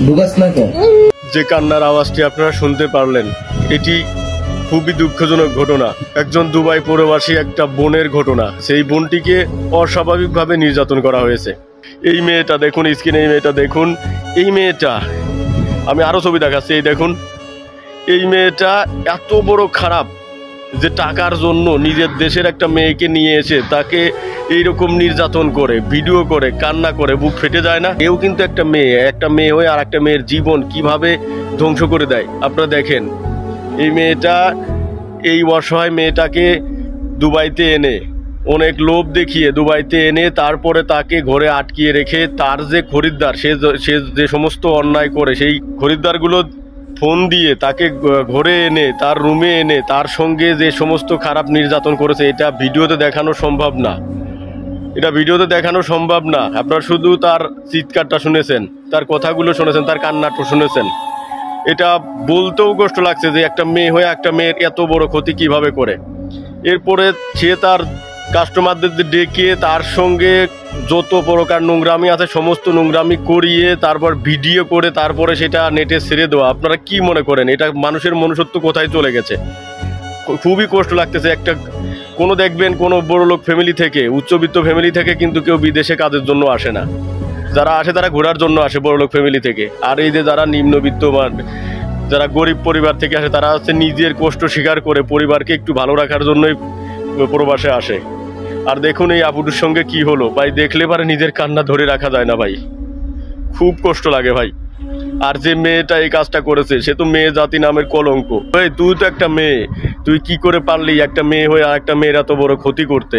ঢুকাস না কেন? যে কান্নার আওয়াজটি আপনারা শুনতে পারলেন, এটি খুবই দুঃখজনক ঘটনা। একজন দুবাই প্রবাসী একটা বোনের ঘটনা। সেই বোনটিকে অস্বাভাবিকভাবে নির্যাতন করা হয়েছে। এই মেয়েটা দেখুন, স্ক্রিনে এই মেয়েটা দেখুন। এই মেয়েটা, আমি আরও ছবি দেখাচ্ছি, এই দেখুন। এই মেয়েটা এত বড় খারাপ যে টাকার জন্য নিজের দেশের একটা মেয়েকে নিয়ে এসে তাকে এইরকম নির্যাতন করে, ভিডিও করে, কান্না করে, বুক ফেটে যায় না? এও কিন্তু একটা মেয়ে হয়ে আর একটা মেয়ের জীবন কিভাবে ধ্বংস করে দেয় আপনারা দেখেন। এই মেয়েটা, এই অসহায় মেয়েটাকে দুবাইতে এনে, অনেক লোভ দেখিয়ে দুবাইতে এনে তারপরে তাকে ঘরে আটকিয়ে রেখে তার যে খরিদ্দার, সে যে সমস্ত অন্যায় করে, সেই খরিদ্দারগুলো ফোন দিয়ে তাকে ঘরে এনে, তার রুমে এনে তার সঙ্গে যে সমস্ত খারাপ নির্যাতন করেছে, এটা ভিডিওতে দেখানো সম্ভব না। এটা ভিডিওতে দেখানো সম্ভব না। আপনারা শুধু তার চিৎকারটা শুনেছেন, তার কথাগুলো শুনেছেন, তার কান্নাটা শুনেছেন। এটা বলতেও কষ্ট লাগছে যে একটা মেয়ে হয়ে একটা মেয়ের এত বড় ক্ষতি কিভাবে করে। এরপরে সে তার কাস্টমারদের ডেকে তার সঙ্গে যত প্রকার নোংরামি আছে সমস্ত নোংরামি করিয়ে তারপর ভিডিও করে তারপরে সেটা নেটে ছেড়ে দেওয়া। আপনারা কি মনে করেন এটা মানুষের মনুষ্যত্ব কোথায় চলে গেছে? খুবই কষ্ট লাগতেছে। কোনো দেখবেন কোনো বড়লোক ফ্যামিলি থেকে, উচ্চবিত্ত ফ্যামিলি থেকে কিন্তু কেউ বিদেশে কাজের জন্য আসে না। যারা আসে তারা ঘোরার জন্য আসে বড়লোক ফ্যামিলি থেকে। আর এই যে যারা নিম্নবিত্ত, যারা গরিব পরিবার থেকে আসে, তারা হচ্ছে নিজের কষ্ট স্বীকার করে পরিবারকে একটু ভালো রাখার জন্যই প্রবাসে আসে। আর দেখুন এই আপুটির সঙ্গে কি হলো ভাই, দেখলে পারে নিজের কান্না ধরে রাখা যায় না ভাই, খুব কষ্ট লাগে ভাই। আর যে মেয়েটা এই কাজটা করেছে সে তো মেয়ে জাতি নামের কলঙ্ক। ভাই তুই তো একটা মেয়ে, তুই কি করে পারলি একটা মেয়ে হয়ে আর একটা মেয়ের এত বড় ক্ষতি করতে?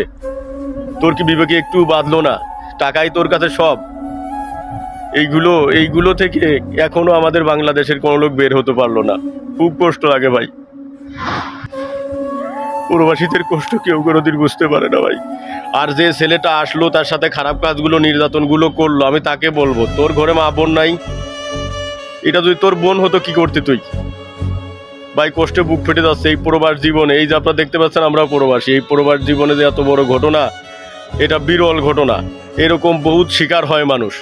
তোর কি বিবেকে একটু বাঁধলো না? টাকাই তোর কাছে সব। এইগুলো থেকে এখনো আমাদের বাংলাদেশের কোনো লোক বের হতে পারলো না। খুব কষ্ট লাগে ভাই। প্রবাসীদের কষ্ট কেউ কোনোদিন বুঝতে পারে না ভাই। আর যে ছেলেটা আসলো তার সাথে খারাপ কাজগুলো, নির্যাতনগুলো করলো, আমি তাকে বলবো তোর ঘরে মা বোন নাই? এটা যদি তোর বোন হতো কি করতে তুই? ভাই কষ্টে বুক ফেটে যাচ্ছে এই প্রবাস জীবনে। এই যে আপনারা দেখতে পাচ্ছেন আমরাও প্রবাসী, এই প্রবাস জীবনে যে এত বড় ঘটনা, এটা বিরল ঘটনা। এরকম বহুত শিকার হয় মানুষ।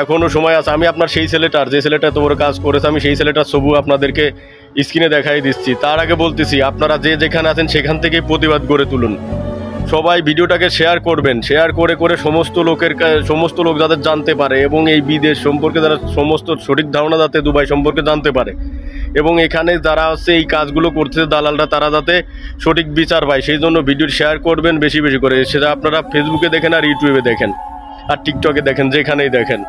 এখনো সময় আছে। আমি আপনার সেই ছেলেটার, যে ছেলেটা এত বড় কাজ করেছে, আমি সেই ছেলেটার ছবি আপনাদেরকে স্ক্রিনে দেখাই দিচ্ছি। তার আগে বলতেছি আপনারা যে যেখানে আছেন সেখান থেকেই প্রতিবাদ গড়ে তুলুন। সবাই ভিডিওটাকে শেয়ার করবেন, শেয়ার করে সমস্ত লোক যাদের জানতে পারে এবং এই বিদেশ সম্পর্কে যারা সমস্ত সঠিক ধারণা যাতে দুবাই সম্পর্কে জানতে পারে এবং এখানে যারা হচ্ছে এই কাজগুলো করতেছে দালালরা, তারা যাতে সঠিক বিচার পায়, সেই জন্য ভিডিও শেয়ার করবেন বেশি বেশি করে। সেটা আপনারা ফেসবুকে দেখেন আর ইউটিউবে দেখেন আর টিকটকে দেখেন, যেখানেই দেখেন।